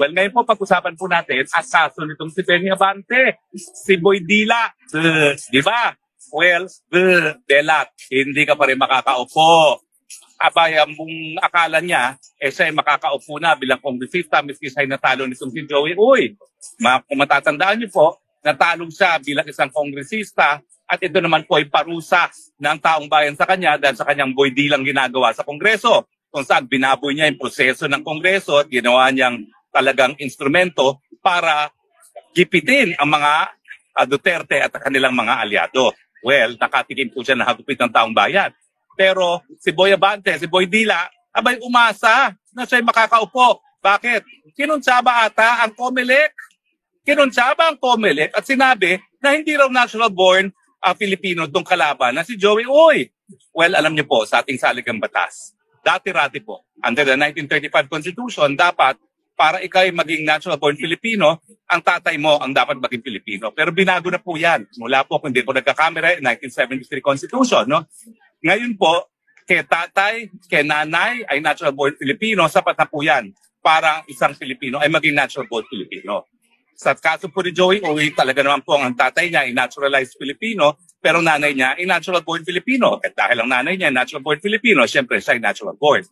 Well, ngayon po pag-usapan po natin ang kaso nitong si Benny Abante, si Boy Dila. Di ba? Well, Delat, hindi ka pa rin makakaupo. Abaya mong akala niya, siya ay makakaupo na bilang kongresista, miski siya ay natalo nitong si Joey Uy. Kung matatandaan niyo po, natalo siya bilang isang kongresista at ito naman po ay parusa ng taong bayan sa kanya dahil sa kanyang Boy Dilang ginagawa sa Kongreso. Kung saan binaboy niya yung proseso ng Kongreso at ginawa niyang talagang instrumento para gipitin ang mga Duterte at kanilang mga aliado. Well, nakatikim po siya ng hagupit ng taong bayan. Pero si Boy Abante, si Boy Dila, abay umasa na siya'y makakaupo. Bakit? Kinuntsaba ata ang COMELEC. Kinuntsaba ang COMELEC at sinabi na hindi raw natural born Filipino itong kalaban na si Joey Uy. Well, alam niyo po, sa ating saligang batas, dati-rati po, under the 1935 Constitution, dapat para ikaw ay maging natural born Filipino, ang tatay mo ang dapat maging Filipino. Pero binago na po yan. Mula po, kung hindi po nagkakamera, 1973 Constitution, no? Ngayon po, kay tatay, kay nanay ay natural born Filipino, sapat na po yan para isang Filipino ay maging natural born Filipino. Sa kaso po ni Joey Uy, talaga naman po ang tatay niya ay naturalized Filipino, pero nanay niya ay natural born Filipino. At dahil ang nanay niya ay natural born Filipino, syempre siya ay natural born.